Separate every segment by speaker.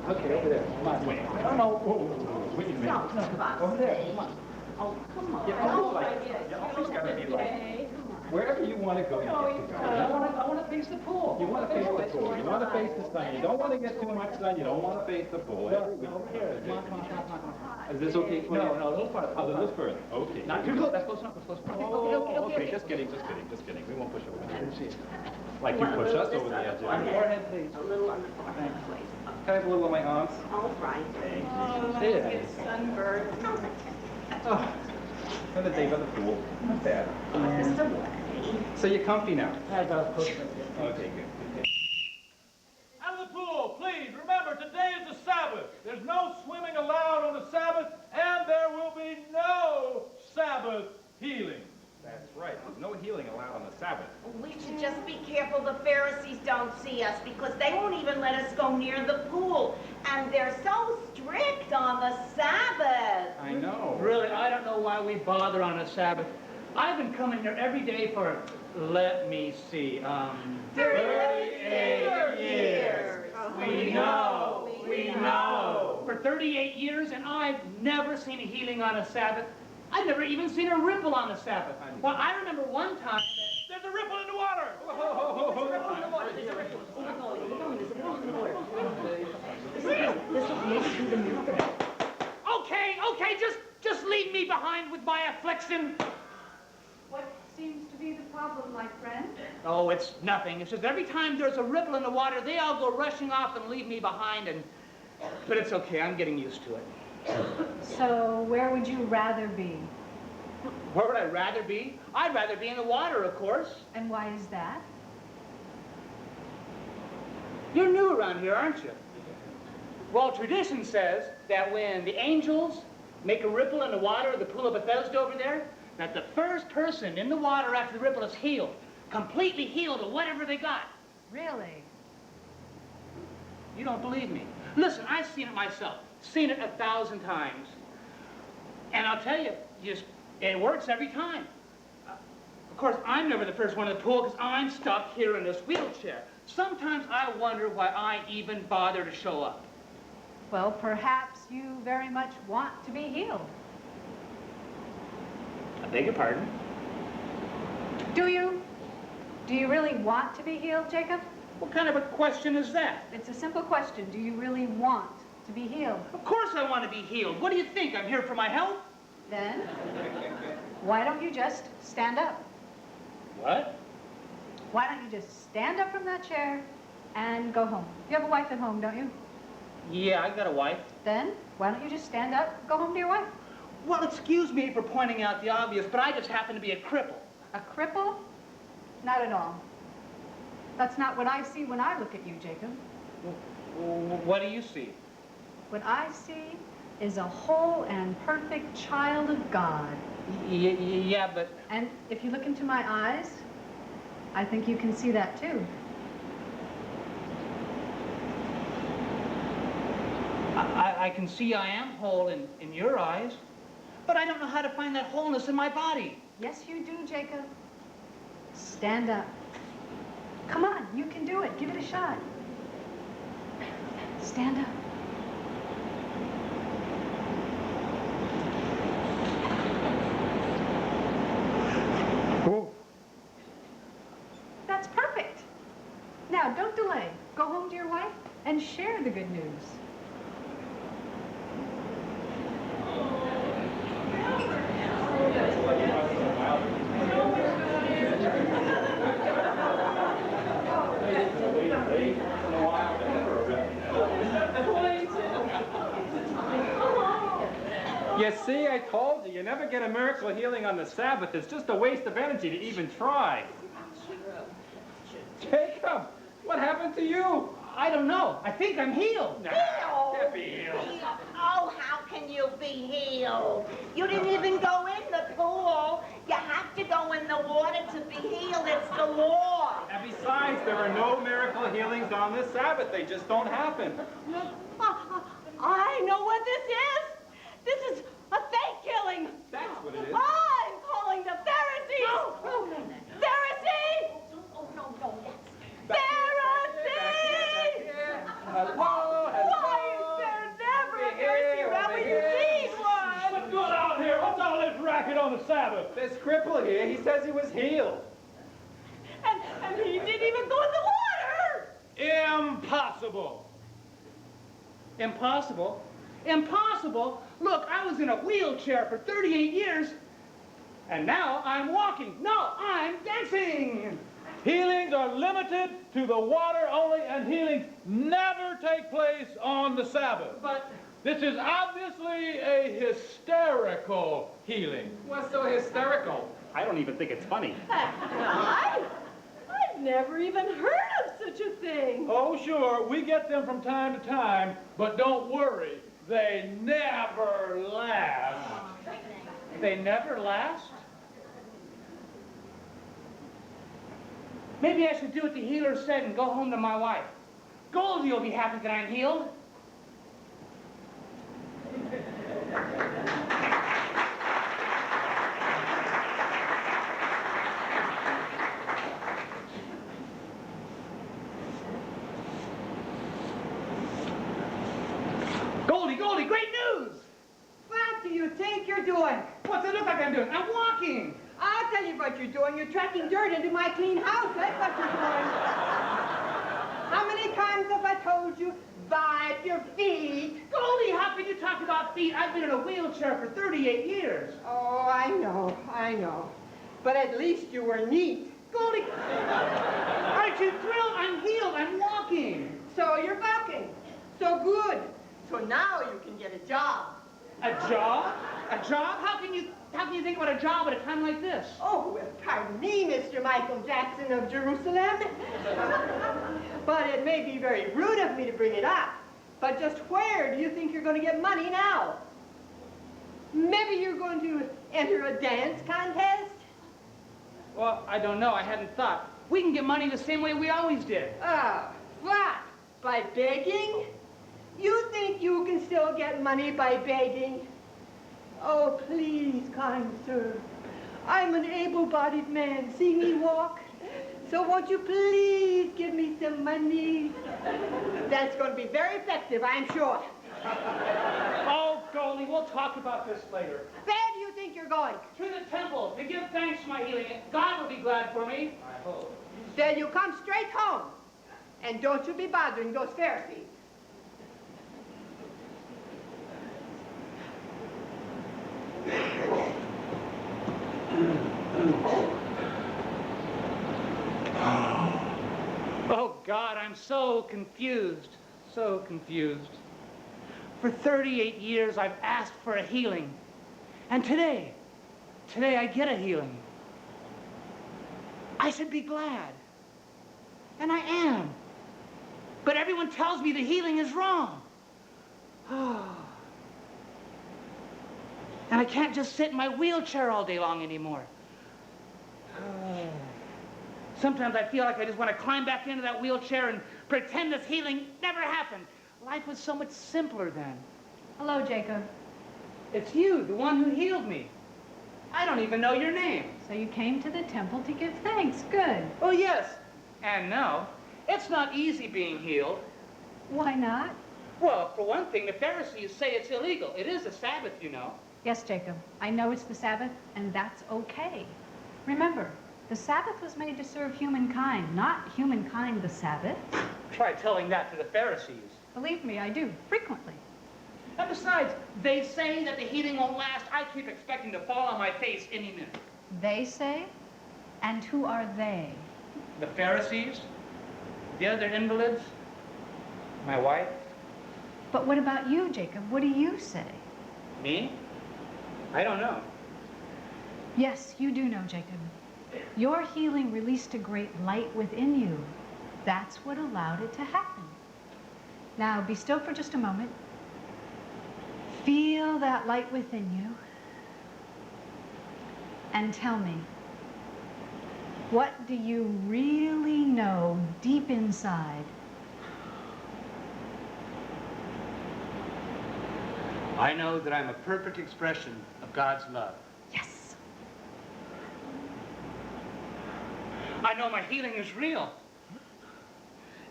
Speaker 1: Okay, over there. Come on. Wait. Oh, no. Wait a minute.
Speaker 2: No, come on.
Speaker 1: Over there. Come on.
Speaker 2: Oh, come on.
Speaker 1: Yeah, you always got to be like, wherever you want to go, you get to go. I want to face the pool. You want to face the pool. You want to face the sun. You don't want to get too much sun. You don't want to face the pool. Over here. Come on. Is this okay for you? No, a little further. Oh, a little further. Okay. Not too close. That's close enough. That's close enough. Okay. Just kidding. We won't push over there. Like you push us over the edge. On the forehead, please.
Speaker 2: A little on the forehead, please.
Speaker 1: Can I have a little on my arms?
Speaker 2: All right.
Speaker 1: Thank you.
Speaker 2: Oh, get sunburned.
Speaker 1: Oh, another day by the pool. Not bad.
Speaker 2: Just away.
Speaker 1: So you're comfy now? Okay, good.
Speaker 3: Out of the pool, please. Remember, today is the Sabbath. There's no swimming allowed on the Sabbath, and there will be no Sabbath healing.
Speaker 1: That's right. There's no healing allowed on the Sabbath.
Speaker 2: We should just be careful the Pharisees don't see us because they won't even let us go near the pool. And they're so strict on the Sabbath.
Speaker 1: I know.
Speaker 4: Really, I don't know why we bother on a Sabbath. I've been coming here every day for, let me see,
Speaker 2: 38 years.
Speaker 4: We know. For 38 years, and I've never seen a healing on a Sabbath. I've never even seen a ripple on the Sabbath. Well, I remember one time that...
Speaker 3: There's a ripple in the water!
Speaker 2: There's a ripple in the water. There's a ripple. We're going. There's a ripple in the water. This will maybe be the miracle.
Speaker 4: Okay, just leave me behind with my affliction.
Speaker 5: What seems to be the problem, my friend?
Speaker 4: Oh, it's nothing. It's just every time there's a ripple in the water, they all go rushing off and leave me behind, but it's okay. I'm getting used to it.
Speaker 5: So, where would you rather be?
Speaker 4: Where would I rather be? I'd rather be in the water, of course.
Speaker 5: And why is that?
Speaker 4: You're new around here, aren't you? Well, tradition says that when the angels make a ripple in the water of the pool of Bethesda over there, that the first person in the water after the ripple is healed, completely healed of whatever they got.
Speaker 5: Really?
Speaker 4: You don't believe me? Listen, I've seen it myself. Seen it 1,000 times. And I'll tell you, it works every time. Of course, I'm never the first one in the pool because I'm stuck here in this wheelchair. Sometimes I wonder why I even bother to show up.
Speaker 5: Well, perhaps you very much want to be healed.
Speaker 4: I beg your pardon?
Speaker 5: Do you? Do you really want to be healed, Jacob?
Speaker 4: What kind of a question is that?
Speaker 5: It's a simple question. Do you really want to be healed?
Speaker 4: Of course I want to be healed. What do you think? I'm here for my health?
Speaker 5: Then, why don't you just stand up?
Speaker 4: What?
Speaker 5: Why don't you just stand up from that chair and go home? You have a wife at home, don't you?
Speaker 4: Yeah, I got a wife.
Speaker 5: Then, why don't you just stand up, go home to your wife?
Speaker 4: Well, excuse me for pointing out the obvious, but I just happen to be a cripple.
Speaker 5: A cripple? Not at all. That's not what I see when I look at you, Jacob.
Speaker 4: What do you see?
Speaker 5: What I see is a whole and perfect child of God.
Speaker 4: Yeah, but...
Speaker 5: And if you look into my eyes, I think you can see that too.
Speaker 4: I can see I am whole in your eyes, but I don't know how to find that wholeness in my body.
Speaker 5: Yes, you do, Jacob. Stand up. Come on, you can do it. Give it a shot. Stand up.
Speaker 1: Oh.
Speaker 5: That's perfect. Now, don't delay. Go home to your wife and share the good news.
Speaker 1: You see, I told you, you never get a miracle healing on the Sabbath. It's just a waste of energy to even try. Jacob, what happened to you?
Speaker 4: I don't know. I think I'm healed.
Speaker 1: Nah,
Speaker 2: Healed?
Speaker 1: can't be healed.
Speaker 2: Oh, how can you be healed? You didn't even go in the pool. You have to go in the water to be healed. It's the law.
Speaker 1: And besides, there are no miracle healings on the Sabbath. They just don't happen.
Speaker 2: I know what this is. This is a fake killing.
Speaker 1: That's what it is.
Speaker 2: I'm calling the Pharisees.
Speaker 5: No.
Speaker 2: Pharisees!
Speaker 5: Oh, no, yes.
Speaker 2: Pharisees!
Speaker 1: Hello,
Speaker 2: Why are you
Speaker 3: Sabbath.
Speaker 1: This cripple here, he says he was healed.
Speaker 2: And he didn't even go in the water.
Speaker 3: Impossible.
Speaker 4: Impossible? Impossible? Look, I was in a wheelchair for 38 years, and now I'm walking. No, I'm dancing.
Speaker 3: Healings are limited to the water only, and healings never take place on the Sabbath.
Speaker 4: But
Speaker 3: This is obviously a hysterical healing.
Speaker 1: What's so hysterical?
Speaker 4: I don't even think it's funny.
Speaker 2: I've never even heard of such a thing.
Speaker 3: Oh, sure, we get them from time to time, but don't worry, they never last.
Speaker 4: They never last? Maybe I should do what the healer said and go home to my wife. Goldie will be happy that I'm healed. Goldie, great news!
Speaker 6: What do you think you're doing?
Speaker 4: What's it look like I'm doing? I'm walking!
Speaker 6: I'll tell you what you're doing. You're tracking dirt into my clean house. That's what you're doing. How many times have I told you, wipe your feet?
Speaker 4: Goldie, how can you talk about feet? I've been in a wheelchair for 38 years.
Speaker 6: Oh, I know. But at least you were neat.
Speaker 4: Goldie, aren't you thrilled? I'm healed. I'm walking.
Speaker 6: So you're walking. So good. So now you can get a job.
Speaker 4: A job? A job? How can you think about a job at a time like this?
Speaker 6: Oh, well, pardon me, Mr. Michael Jackson of Jerusalem. But it may be very rude of me to bring it up. But just where do you think you're going to get money now? Maybe you're going to enter a dance contest?
Speaker 4: Well, I don't know. I hadn't thought. We can get money the same way we always did.
Speaker 6: Ah, what? By begging? You think you can still get money by begging? Oh, please, kind sir. I'm an able-bodied man. See me walk? So won't you please give me some money? That's going to be very effective, I'm sure.
Speaker 4: Oh, Goldie, we'll talk about this later.
Speaker 6: Where do you think you're going?
Speaker 4: To the temple to give thanks for my healing. God will be glad for me. I hope.
Speaker 6: Then you come straight home. And don't you be bothering those Pharisees.
Speaker 4: Oh, God, I'm so confused. So confused. For 38 years, I've asked for a healing. And today I get a healing. I should be glad. And I am. But everyone tells me the healing is wrong. Oh. And I can't just sit in my wheelchair all day long anymore. Oh. Sometimes I feel like I just want to climb back into that wheelchair and pretend this healing never happened. Life was so much simpler then.
Speaker 5: Hello, Jacob.
Speaker 4: It's you, the one who healed me. I don't even know your name.
Speaker 5: So you came to the temple to give thanks. Good.
Speaker 4: Oh, yes. And no, it's not easy being healed.
Speaker 5: Why not?
Speaker 4: Well, for one thing, the Pharisees say it's illegal. It is a Sabbath, you know.
Speaker 5: Yes, Jacob. I know it's the Sabbath, and that's okay. Remember, the Sabbath was made to serve humankind, not humankind the Sabbath.
Speaker 4: Try telling that to the Pharisees.
Speaker 5: Believe me, I do, frequently.
Speaker 4: And besides, they say that the healing won't last. I keep expecting to fall on my face any minute.
Speaker 5: They say? And who are they?
Speaker 4: The Pharisees? The other invalids? My wife?
Speaker 5: But what about you, Jacob? What do you say?
Speaker 4: Me? I don't know.
Speaker 5: Yes, you do know, Jacob. Your healing released a great light within you. That's what allowed it to happen. Now, be still for just a moment. Feel that light within you. And tell me, what do you really know deep inside?
Speaker 4: I know that I'm a perfect expression of God's love.
Speaker 5: Yes.
Speaker 4: I know my healing is real.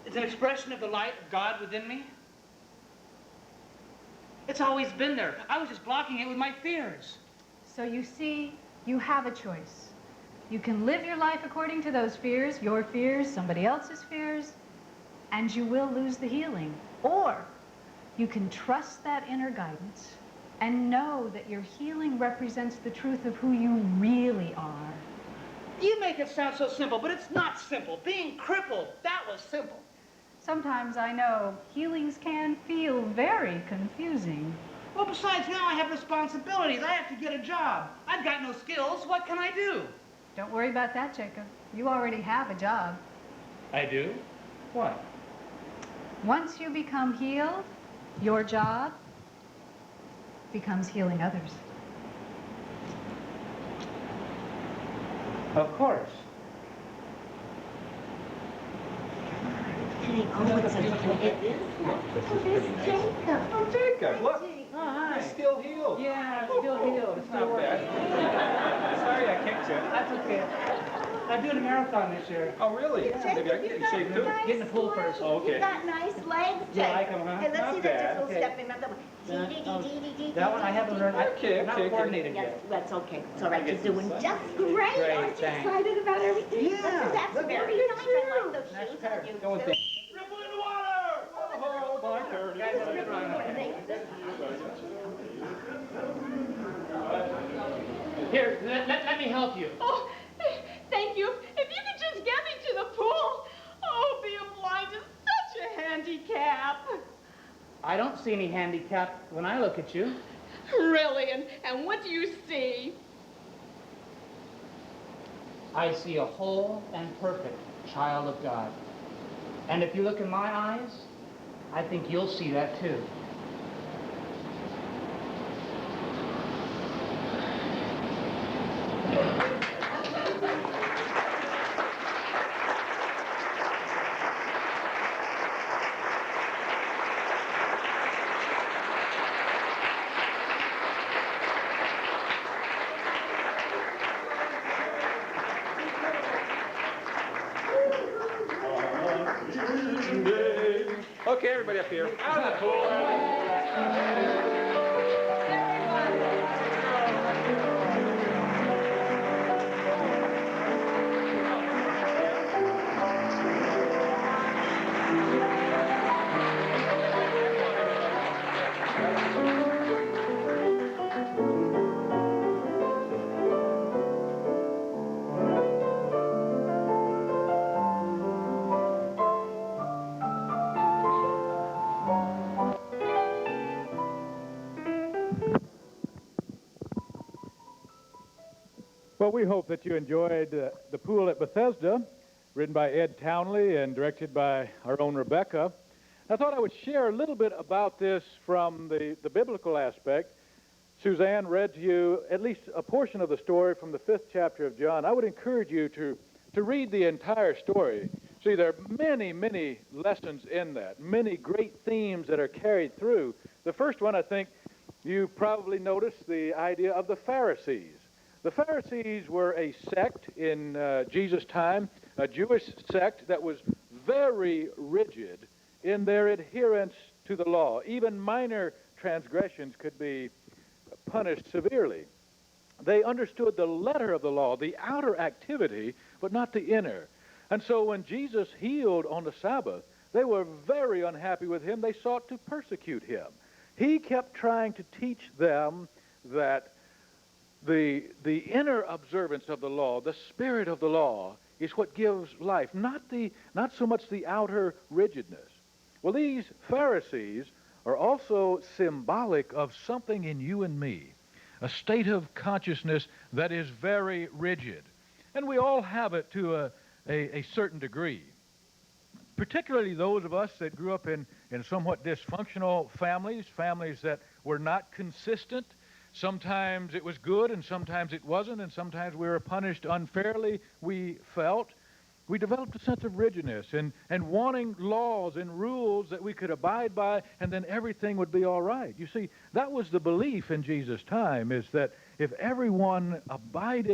Speaker 4: It's an expression of the light of God within me. It's always been there. I was just blocking it with my fears.
Speaker 5: So you see, You have a choice. You can live your life according to those fears, your fears, somebody else's fears, and you will lose the healing. Or you can trust that inner guidance and know that your healing represents the truth of who you really are.
Speaker 4: You make it sound so simple, but it's not simple. Being crippled, that was simple.
Speaker 5: Sometimes I know healings can feel very confusing.
Speaker 4: Well, besides, now I have responsibilities. I have to get a job. I've got no skills. What can I do?
Speaker 5: Don't worry about that, Jacob. You already have a job.
Speaker 4: I do? What?
Speaker 5: Once you become healed, your job becomes healing others.
Speaker 4: Of course.
Speaker 2: Hey, oh, it's Jacob.
Speaker 1: Oh, Jacob, look.
Speaker 4: Oh, hi.
Speaker 1: You're still healed.
Speaker 4: Yeah, I'm still healed. It's not
Speaker 1: bad. Sorry I kicked you.
Speaker 4: That's okay. I'm doing a marathon this year.
Speaker 1: Oh, really? Maybe I can get in shape too.
Speaker 4: Get in the pool first.
Speaker 1: Oh, okay.
Speaker 2: You got nice legs, Jacob.
Speaker 4: You like 'em, huh?
Speaker 2: Hey, let's
Speaker 1: Not
Speaker 2: see that
Speaker 1: bad.
Speaker 2: just little
Speaker 4: Okay.
Speaker 2: step in. That one.
Speaker 4: That one I haven't learned. I'm not
Speaker 1: Okay.
Speaker 4: coordinated
Speaker 2: Yes,
Speaker 4: yet.
Speaker 2: that's okay. It's all right.
Speaker 1: I
Speaker 2: You're
Speaker 1: get some
Speaker 2: doing
Speaker 1: sun.
Speaker 2: just great.
Speaker 4: Great,
Speaker 2: Aren't you
Speaker 4: thanks.
Speaker 2: excited about everything?
Speaker 4: Yeah.
Speaker 2: That's
Speaker 4: Look,
Speaker 2: very
Speaker 4: look
Speaker 2: nice.
Speaker 4: at
Speaker 2: I like
Speaker 4: you.
Speaker 2: those
Speaker 4: Nice
Speaker 2: shoes
Speaker 4: pair.
Speaker 2: on you.
Speaker 1: Go and
Speaker 2: too.
Speaker 1: think.
Speaker 3: Triple in the water!
Speaker 1: Oh, my turn.
Speaker 4: Guys, have a good run. Here, let me help you.
Speaker 6: Oh, thank you. If you could just get me to the pool. Oh, being blind is such a handicap.
Speaker 4: I don't see any handicap when I look at you.
Speaker 6: Really? And what do you see?
Speaker 4: I see a whole and perfect child of God. And if you look in my eyes, I think you'll see that too.
Speaker 1: Okay, everybody up here. Out of the pool.
Speaker 3: Well, we hope that you enjoyed The Pool at Bethesda, written by Ed Townley and directed by our own Rebecca. I thought I would share a little bit about this from the biblical aspect. Suzanne read to you at least a portion of the story from the 5th chapter of John. I would encourage you to read the entire story. See, there are many, many lessons in that, many great themes that are carried through. The first one, I think, you probably noticed the idea of the Pharisees. The Pharisees were a sect in Jesus' time, a Jewish sect that was very rigid in their adherence to the law. Even minor transgressions could be punished severely. They understood the letter of the law, the outer activity, but not the inner. And so when Jesus healed on the Sabbath, they were very unhappy with him. They sought to persecute him. He kept trying to teach them that the inner observance of the law, the spirit of the law, is what gives life, not so much the outer rigidness. Well, these Pharisees are also symbolic of something in you and me, a state of consciousness that is very rigid. And we all have it to a certain degree, particularly those of us that grew up in somewhat dysfunctional families that were not consistent. Sometimes it was good, and sometimes it wasn't, and sometimes we were punished unfairly, we felt. We developed a sense of rigidness and wanting laws and rules that we could abide by, and then everything would be all right. You see, that was the belief in Jesus' time, is that if everyone abided